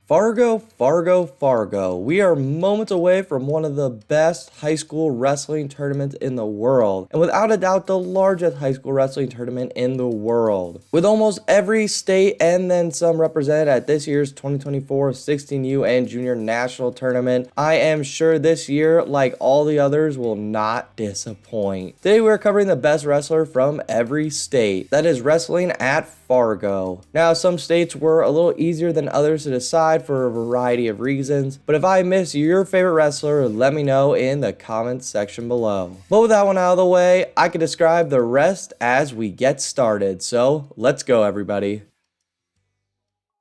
Fargo, Fargo, Fargo. We are moments away from one of the best high school wrestling tournaments in the world, and without a doubt the largest high school wrestling tournament in the world. With almost every state and then some represented at this year's 2024 16U and Junior National Tournament, I am sure this year, like all the others, will not disappoint. Today we're covering the best wrestler from every state that is wrestling at Fargo. Now, some states were a little easier than others to decide for a variety of reasons, but if I miss your favorite wrestler, let me know in the comments section below. But with that one out of the way, I can describe the rest as we get started, so let's go everybody.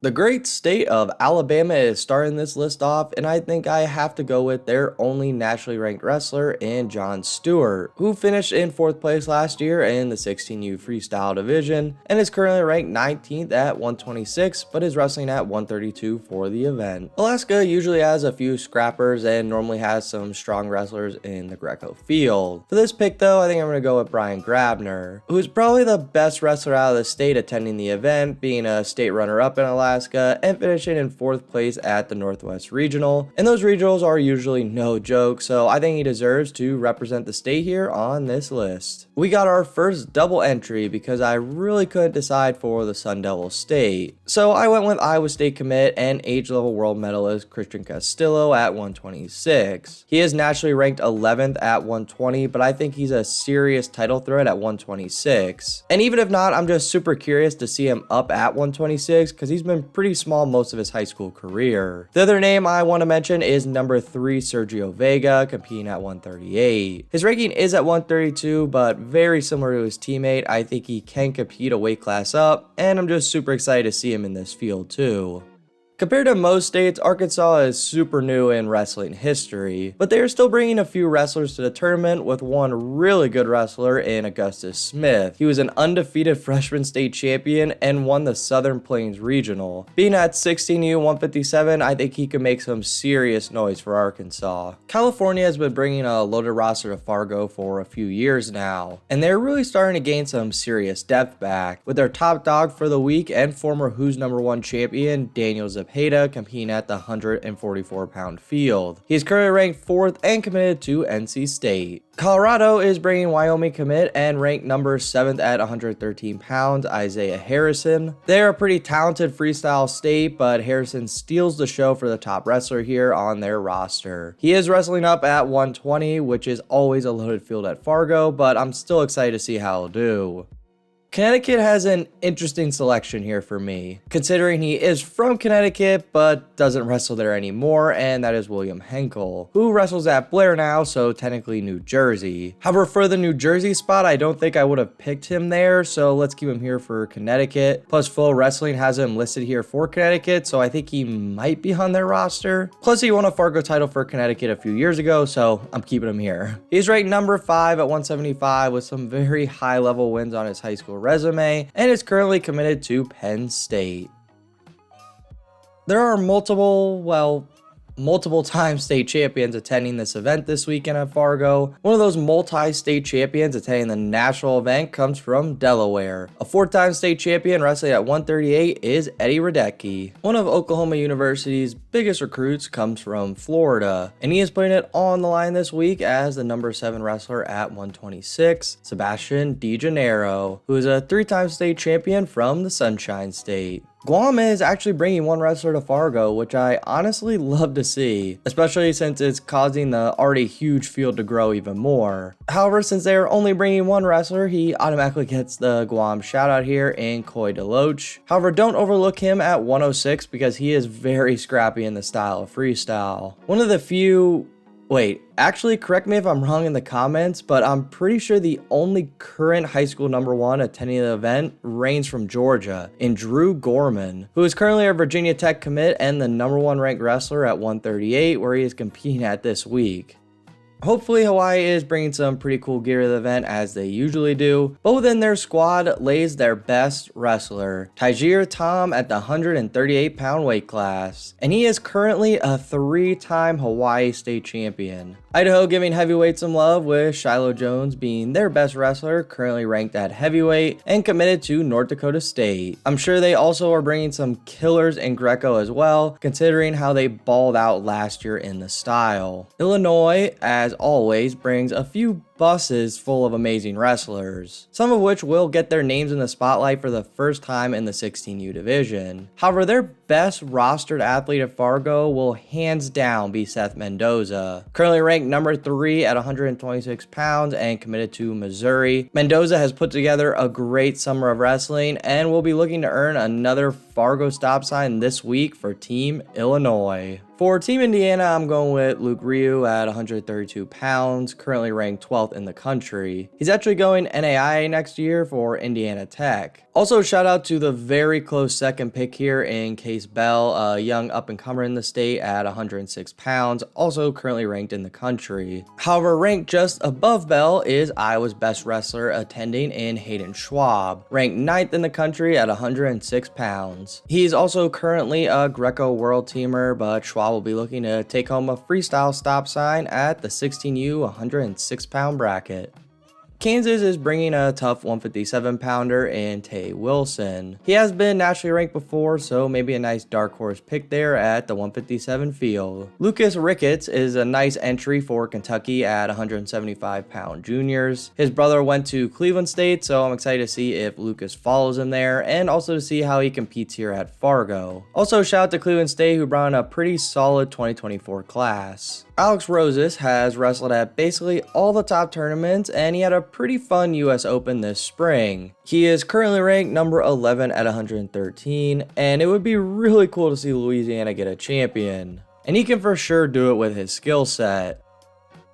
The great state of Alabama is starting this list off, and I think I have to go with their only nationally ranked wrestler in Jon Stewart, who finished in 4th place last year in the 16U freestyle division and is currently ranked 19th at 126, but is wrestling at 132 for the event. Alaska usually has a few scrappers and normally has some strong wrestlers in the Greco field. For this pick though, I think I'm going to go with Brian Grabner, who is probably the best wrestler out of the state attending the event, being a state runner-up in Alaska and finishing in 4th place at the Northwest Regional, and those regionals are usually no joke, so I think he deserves to represent the state here on this list. We got our first double entry because I really couldn't decide for the Sun Devil state, so I went with Iowa State commit and age level world medalist Christian Castillo at 126. He is nationally ranked 11th at 120, but I think he's a serious title threat at 126, and even if not, I'm just super curious to see him up at 126 because he's been pretty small most of his high school career. The other name I want to mention is number 3 Sergio Vega, competing at 138. His ranking is at 132, but very similar to his teammate. I think he can compete a weight class up, and I'm just super excited to see him in this field too. Compared to most states, Arkansas is super new in wrestling history, but they are still bringing a few wrestlers to the tournament, with one really good wrestler in Augustus Smith. He was an undefeated freshman state champion and won the Southern Plains Regional. Being at 16U 157, I think he could make some serious noise for Arkansas. California has been bringing a loaded roster to Fargo for a few years now, and they're really starting to gain some serious depth back, with their top dog for the week and former Who's Number 1 champion Daniel Zepeda competing at the 144-pound field. He is currently ranked 4th and committed to NC State. Colorado is bringing Wyoming commit and ranked number 7th at 113 pounds, Isaiah Harrison. They're a pretty talented freestyle state, but Harrison steals the show for the top wrestler here on their roster. He is wrestling up at 120, which is always a loaded field at Fargo, but I'm still excited to see how he'll do. Connecticut has an interesting selection here for me, considering he is from Connecticut but doesn't wrestle there anymore, and that is William Henkel, who wrestles at Blair now, so technically New Jersey. However, for the New Jersey spot, I don't think I would have picked him there, so let's keep him here for Connecticut. Plus, Flow Wrestling has him listed here for Connecticut, so I think he might be on their roster. Plus, he won a Fargo title for Connecticut a few years ago, so I'm keeping him here. He's ranked number 5 at 175 with some very high level wins on his high school resume, and is currently committed to Penn State. There are multiple time state champions attending this event this weekend at Fargo. One of those multi-state champions attending the national event comes from Delaware. A 4-time state champion wrestling at 138 is Eddie Radecki. One of Oklahoma University's biggest recruits comes from Florida, and he is putting it on the line this week as the number 7 wrestler at 126, Sebastian DeGennaro, who is a 3-time state champion from the Sunshine State. Guam is actually bringing one wrestler to Fargo, which I honestly love to see, especially since it's causing the already huge field to grow even more. However, since they are only bringing one wrestler, he automatically gets the Guam shout out here in Coy DeLoach. However, don't overlook him at 106 because he is very scrappy in the style of freestyle. One of the few... Wait, actually correct me if I'm wrong in the comments, but I'm pretty sure the only current high school number 1 attending the event reigns from Georgia in Drew Gorman, who is currently a Virginia Tech commit and the number 1 ranked wrestler at 138, where he is competing at this week. Hopefully Hawaii is bringing some pretty cool gear to the event as they usually do, but within their squad lays their best wrestler, Tajir Tom, at the 138-pound weight class, and he is currently a 3-time Hawaii state champion. Idaho giving heavyweight some love with Shiloh Jones being their best wrestler, currently ranked at heavyweight and committed to North Dakota State. I'm sure they also are bringing some killers in Greco as well, considering how they balled out last year in the style. Illinois, as always, brings a few buses full of amazing wrestlers, some of which will get their names in the spotlight for the first time in the 16U division. However, their best rostered athlete at Fargo will hands down be Seth Mendoza. Currently ranked number 3 at 126 pounds and committed to Missouri. Mendoza has put together a great summer of wrestling and will be looking to earn another Fargo stop sign this week for Team Illinois. For Team Indiana, I'm going with Luke Ryu at 132 pounds, currently ranked 12th in the country. He's actually going NAIA next year for Indiana Tech. Also, shout out to the very close second pick here in Case Bell, a young up-and-comer in the state at 106 pounds, also currently ranked in the country. However, ranked just above Bell is Iowa's best wrestler attending in Hayden Schwab, ranked 9th in the country at 106 pounds. He's also currently a Greco World Teamer, but Schwab will be looking to take home a freestyle stop sign at the 16U 106 pound bracket. Kansas is bringing a tough 157 pounder in Tay Wilson. He has been nationally ranked before, so maybe a nice dark horse pick there at the 157 field. Lucas Ricketts is a nice entry for Kentucky at 175 pound juniors. His brother went to Cleveland State, so I'm excited to see if Lucas follows him there and also to see how he competes here at Fargo. Also, shout out to Cleveland State who brought in a pretty solid 2024 class. Alex Rosas has wrestled at basically all the top tournaments and he had a pretty fun US Open this spring. He is currently ranked number 11 at 113 and it would be really cool to see Louisiana get a champion. And he can for sure do it with his skill set.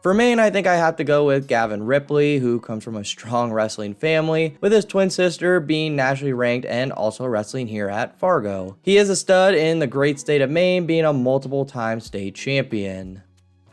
For Maine, I think I have to go with Gavin Ripley, who comes from a strong wrestling family, with his twin sister being nationally ranked and also wrestling here at Fargo. He is a stud in the great state of Maine, being a multiple-time state champion.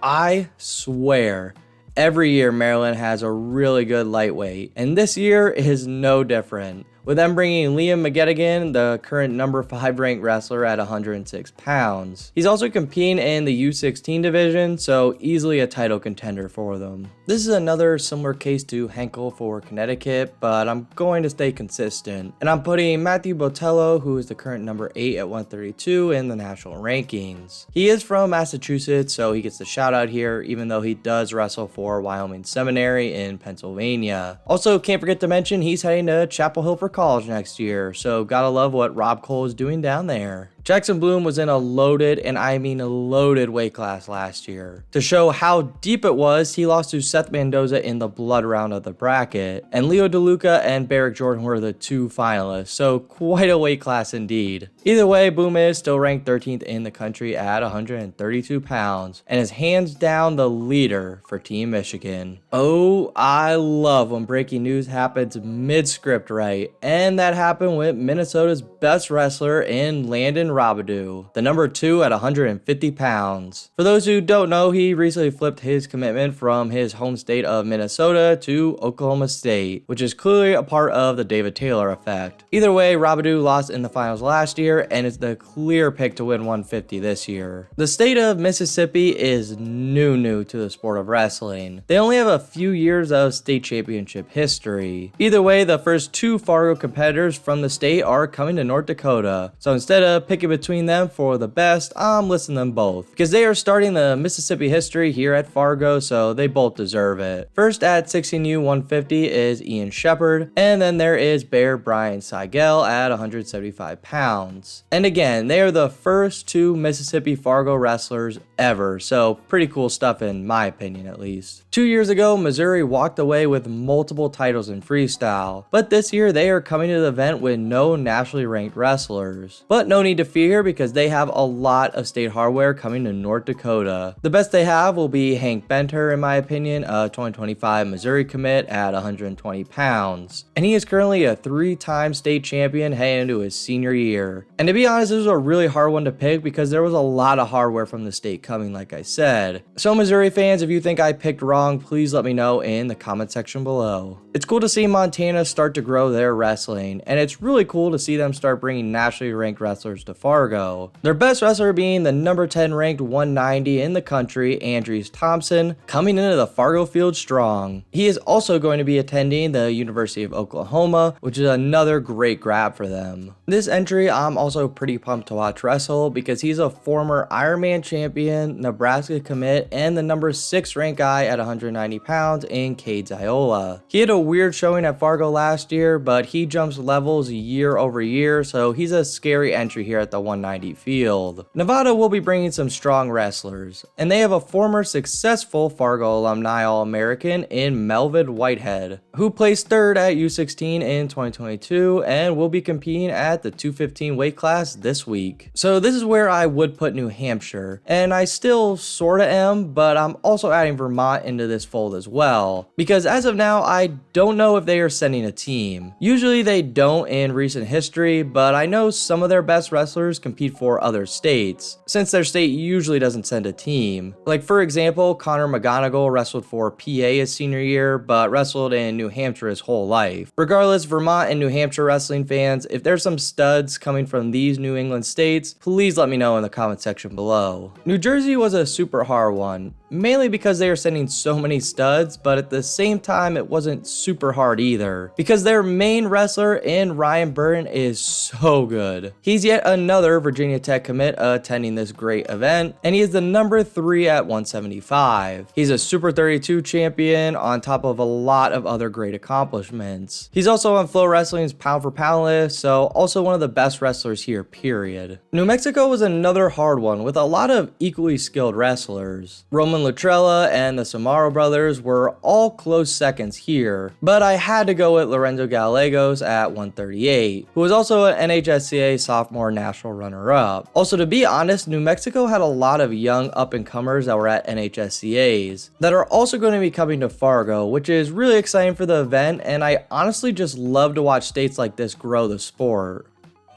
I swear, every year Maryland has a really good lightweight, and this year is no different, with them bringing Liam McGettigan, the current number 5 ranked wrestler at 106 pounds. He's also competing in the U16 division, so easily a title contender for them. This is another similar case to Henkel for Connecticut, but I'm going to stay consistent. And I'm putting Matthew Botello, who is the current number 8 at 132 in the national rankings. He is from Massachusetts, so he gets the shout out here, even though he does wrestle for Wyoming Seminary in Pennsylvania. Also, can't forget to mention he's heading to Chapel Hill for college next year, so gotta love what Rob Cole is doing down there. Jackson Bloom was in a loaded, and I mean loaded weight class last year. To show how deep it was, he lost to Seth Mendoza in the blood round of the bracket, and Leo DeLuca and Barrick Jordan were the 2 finalists, so quite a weight class indeed. Either way, Bloom is still ranked 13th in the country at 132 pounds, and is hands down the leader for Team Michigan. Oh, I love when breaking news happens mid-script right, and that happened with Minnesota's best wrestler in Landon Robidoux, the number 2 at 150 pounds. For those who don't know, he recently flipped his commitment from his home state of Minnesota to Oklahoma State, which is clearly a part of the David Taylor effect. Either way, Robidoux lost in the finals last year and is the clear pick to win 150 this year. The state of Mississippi is new to the sport of wrestling. They only have a few years of state championship history. Either way, the first 2 Fargo competitors from the state are coming to North Dakota, so instead of picking between them for the best, I'm listing them both, because they are starting the Mississippi history here at Fargo, so they both deserve it. First at 16U 150 is Ian Shepard, and then there is Bear Brian Seigel at 175 pounds. And again, they are the first 2 Mississippi Fargo wrestlers ever, so pretty cool stuff in my opinion at least. 2 years ago, Missouri walked away with multiple titles in freestyle, but this year they are coming to the event with no nationally ranked wrestlers. But no need to fear because they have a lot of state hardware coming to North Dakota. The best they have will be Hank Benter, in my opinion, a 2025 Missouri commit at 120 pounds. And he is currently a 3-time state champion heading into his senior year. And to be honest, this was a really hard one to pick because there was a lot of hardware from the state coming, like I said. So Missouri fans, if you think I picked wrong, please let me know in the comment section below. It's cool to see Montana start to grow their wrestling, and it's really cool to see them start bringing nationally ranked wrestlers to Fargo. Their best wrestler being the number 10 ranked 190 in the country, Andrews Thompson, coming into the Fargo field strong. He is also going to be attending the University of Oklahoma, which is another great grab for them. This entry I'm also pretty pumped to watch wrestle because he's a former Ironman champion, Nebraska commit, and the number 6 ranked guy at 190 pounds in Cade Ziola. He had a weird showing at Fargo last year, but he jumps levels year over year, so he's a scary entry here at the 190 field. Nevada will be bringing some strong wrestlers, and they have a former successful Fargo alumni All-American in Melvin Whitehead, who placed 3rd at U16 in 2022 and will be competing at the 215 weight class this week. So this is where I would put New Hampshire, and I still sorta am, but I'm also adding Vermont into this fold as well, because as of now I don't know if they are sending a team. Usually they don't in recent history, but I know some of their best wrestlers compete for other states, since their state usually doesn't send a team. Like for example, Connor McGonigal wrestled for PA his senior year, but wrestled in New Hampshire his whole life. Regardless, Vermont and New Hampshire wrestling fans, if there's some studs coming from these New England states, please let me know in the comment section below. New Jersey was a super hard one, mainly because they are sending so many studs, but at the same time it wasn't super hard either, because their main wrestler in Ryan Burton is so good. He's yet another Virginia Tech commit attending this great event, and he is the number 3 at 175. He's a Super 32 champion on top of a lot of other great accomplishments. He's also on Flow Wrestling's pound for pound list, so also one of the best wrestlers here, period. New Mexico was another hard one with a lot of equally skilled wrestlers. Roman Lutrella and the Samaro brothers were all close seconds here, but I had to go with Lorenzo Gallegos at 138, who was also an NHSCA sophomore national runner-up. Also, to be honest, New Mexico had a lot of young up-and-comers that were at NHSCAs that are also going to be coming to Fargo, which is really exciting for the event, and I honestly just love to watch states like this grow the sport.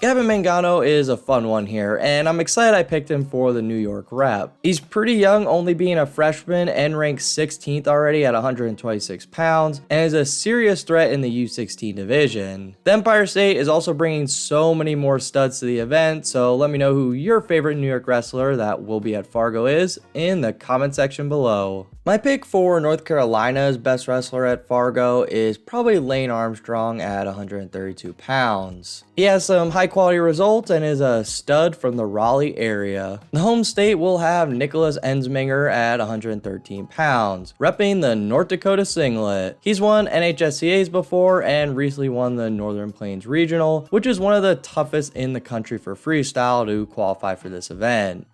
Gavin Mangano is a fun one here, and I'm excited I picked him for the New York rep. He's pretty young, only being a freshman, and ranked 16th already at 126 pounds, and is a serious threat in the U16 division. The Empire State is also bringing so many more studs to the event, so let me know who your favorite New York wrestler that will be at Fargo is in the comment section below. My pick for North Carolina's best wrestler at Fargo is probably Lane Armstrong at 132 pounds. He has some high quality results and is a stud from the Raleigh area. The home state will have Nicholas Ensminger at 113 pounds, repping the North Dakota singlet. He's won NHSCAs before and recently won the Northern Plains Regional, which is one of the toughest in the country for freestyle to qualify for this event.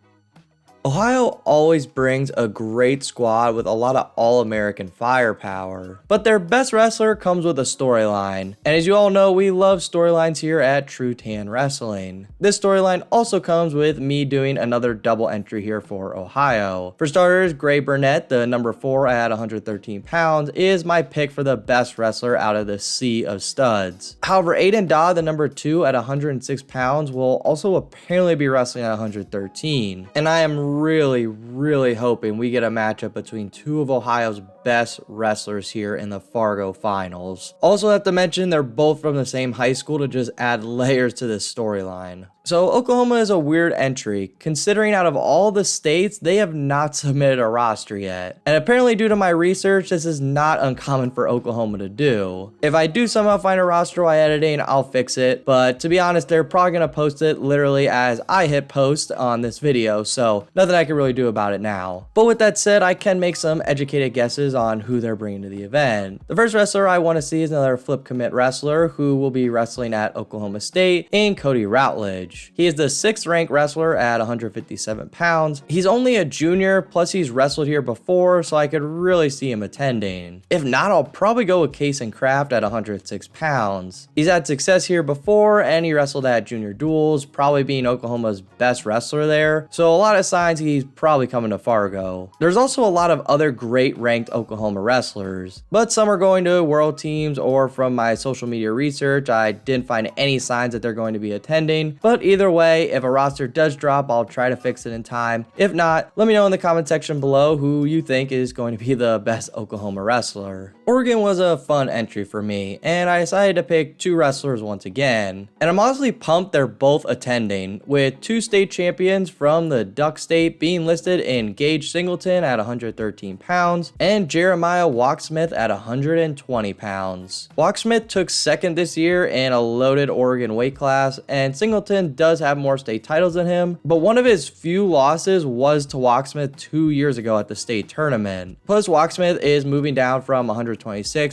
Ohio always brings a great squad with a lot of all-American firepower, but their best wrestler comes with a storyline, and as you all know, we love storylines here at True Tan Wrestling. This storyline also comes with me doing another double entry here for Ohio. For starters, Gray Burnett, the number 4 at 113 pounds, is my pick for the best wrestler out of the sea of studs. However, Aiden Dodd, the number 2 at 106 pounds, will also apparently be wrestling at 113, and I am really hoping we get a matchup between two of Ohio's best wrestlers here in the Fargo finals. Also have to mention they're both from the same high school to just add layers to this storyline. So Oklahoma is a weird entry, considering out of all the states, they have not submitted a roster yet. And apparently due to my research, this is not uncommon for Oklahoma to do. If I do somehow find a roster while editing, I'll fix it. But to be honest, they're probably going to post it literally as I hit post on this video, so nothing I can really do about it now. But with that said, I can make some educated guesses on who they're bringing to the event. The first wrestler I want to see is another flip commit wrestler who will be wrestling at Oklahoma State in Cody Routledge. He is the 6th ranked wrestler at 157 pounds. He's only a junior, plus he's wrestled here before, so I could really see him attending. If not, I'll probably go with Case and Craft at 106 pounds. He's had success here before, and he wrestled at junior duels, probably being Oklahoma's best wrestler there, so a lot of signs he's probably coming to Fargo. There's also a lot of other great ranked Oklahoma wrestlers, but some are going to world teams, or from my social media research, I didn't find any signs that they're going to be attending. But either way, if a roster does drop, I'll try to fix it in time. If not, let me know in the comment section below who you think is going to be the best Oklahoma wrestler. Oregon was a fun entry for me, and I decided to pick two wrestlers once again. And I'm honestly pumped they're both attending, with two state champions from the Duck State being listed in Gage Singleton at 113 pounds and Jeremiah Walksmith at 120 pounds. Walksmith took second this year in a loaded Oregon weight class, and Singleton does have more state titles than him, but one of his few losses was to Walksmith 2 years ago at the state tournament. Plus, Walksmith is moving down from 126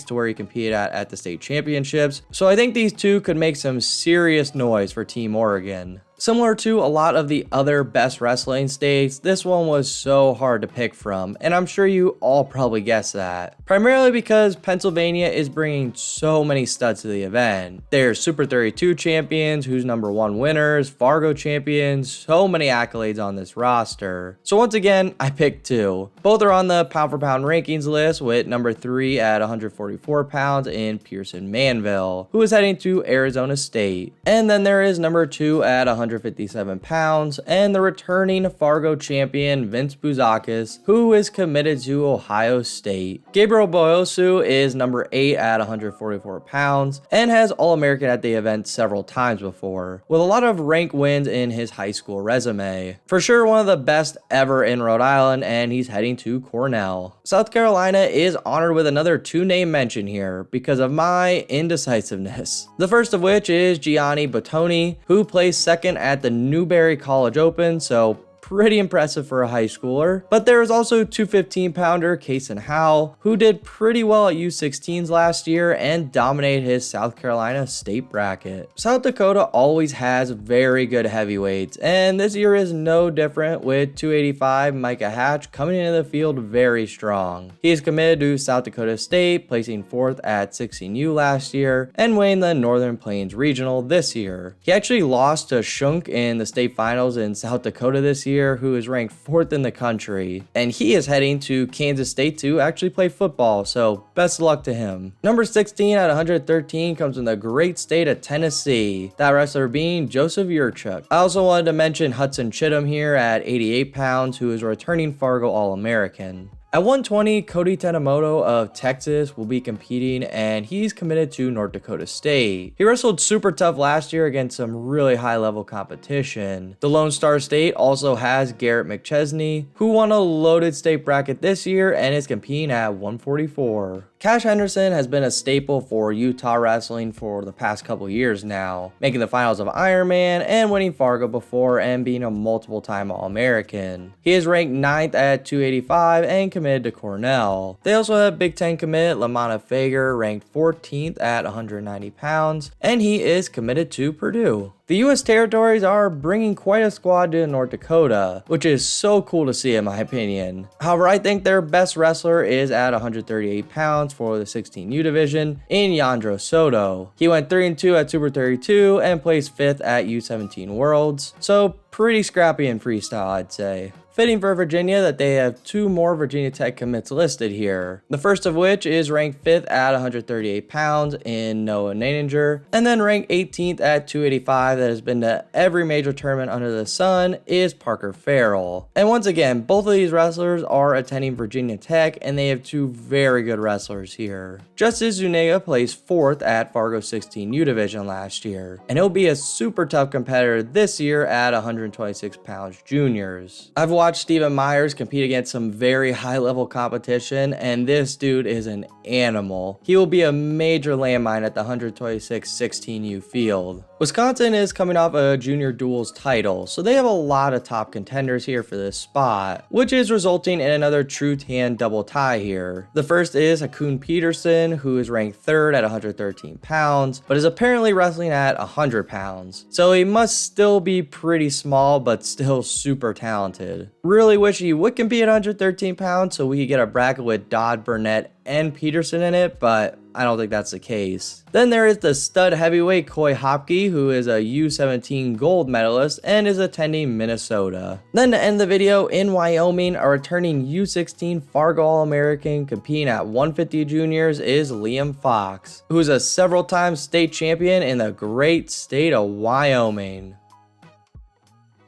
to where he competed at the state championships, so I think these two could make some serious noise for Team Oregon. Similar to a lot of the other best wrestling states, this one was so hard to pick from, and I'm sure you all probably guessed that. Primarily because Pennsylvania is bringing so many studs to the event. There's Super 32 champions, who's #1 winners, Fargo champions, so many accolades on this roster. So once again, I picked two. Both are on the pound for pound rankings list, with #3 at 144 pounds in Pearson Manville, who is heading to Arizona State. And then there is #2 at 157 pounds, and the returning Fargo champion Vince Bouzakis, who is committed to Ohio State. Gabriel Boyosu is #8 at 144 pounds, and has All-American at the event several times before, with a lot of rank wins in his high school resume. For sure one of the best ever in Rhode Island, and he's heading to Cornell. South Carolina is honored with another two-name mention here because of my indecisiveness. The first of which is Gianni Bottoni, who placed second at the Newberry College Open, so pretty impressive for a high schooler. But there is also 215-pounder Kason Howell, who did pretty well at U16s last year and dominated his South Carolina state bracket. South Dakota always has very good heavyweights, and this year is no different, with 285 Micah Hatch coming into the field very strong. He is committed to South Dakota State, placing 4th at 16U last year and winning the Northern Plains Regional this year. He actually lost to Shunk in the state finals in South Dakota this year, who is ranked 4th in the country, and he is heading to Kansas State to actually play football, so best of luck to him. Number 16 at 113 comes from the great state of Tennessee, that wrestler being Joseph Yurchuk. I also wanted to mention Hudson Chittum here at 88 pounds, who is a returning Fargo All-American. At 120, Cody Tenemoto of Texas will be competing, and he's committed to North Dakota State. He wrestled super tough last year against some really high-level competition. The Lone Star State also has Garrett McChesney, who won a loaded state bracket this year and is competing at 144. Cash Henderson has been a staple for Utah wrestling for the past couple years now, making the finals of Ironman and winning Fargo before and being a multiple-time All-American. He is ranked 9th at 285 and committed to Cornell. They also have Big Ten commit Lamana Fager, ranked 14th at 190 pounds, and he is committed to Purdue. The U.S. territories are bringing quite a squad to North Dakota, which is so cool to see in my opinion. However, I think their best wrestler is at 138 pounds for the 16U division in Yandro Soto. He went 3-2 at Super 32 and placed 5th at U17 Worlds, so pretty scrappy in freestyle, I'd say. Fitting for Virginia that they have two more Virginia Tech commits listed here. The first of which is ranked 5th at 138 pounds in Noah Naninger, and then ranked 18th at 285 that has been to every major tournament under the sun is Parker Farrell. And once again, both of these wrestlers are attending Virginia Tech, and they have two very good wrestlers here. Justice Zuniga placed 4th at Fargo 16U division last year, and he'll be a super tough competitor this year at 126 pounds juniors. I've watched Steven Myers compete against some very high level competition, and this dude is an animal. He will be a major landmine at the 126 16U field. Wisconsin is coming off a junior duels title, so they have a lot of top contenders here for this spot, which is resulting in another true tan double tie here. The first is Hakun Peterson, who is ranked 3rd at 113 pounds, but is apparently wrestling at 100 pounds. So he must still be pretty small, but still super talented. Really wish he would compete at 113 pounds so we could get a bracket with Dodd, Burnett, and Peterson in it, but I don't think that's the case. Then there is the stud heavyweight Coy Hopke, who is a U17 gold medalist and is attending Minnesota. Then to end the video, in Wyoming, a returning U16 Fargo All-American competing at 150 juniors is Liam Fox, who is a several-time state champion in the great state of Wyoming.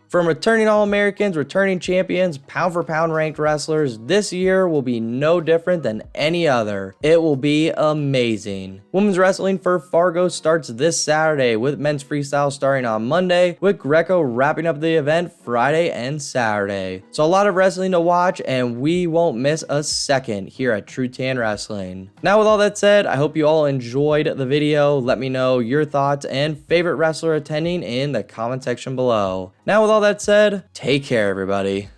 From returning All-Americans, returning champions, pound for pound ranked wrestlers, this year will be no different than any other. It will be amazing. Women's wrestling for Fargo starts this Saturday, with men's freestyle starting on Monday, with Greco wrapping up the event Friday and Saturday. So a lot of wrestling to watch, and we won't miss a second here at True Tan Wrestling. Now with all that said, I hope you all enjoyed the video. Let me know your thoughts and favorite wrestler attending in the comment section below. Now with all that said, take care everybody.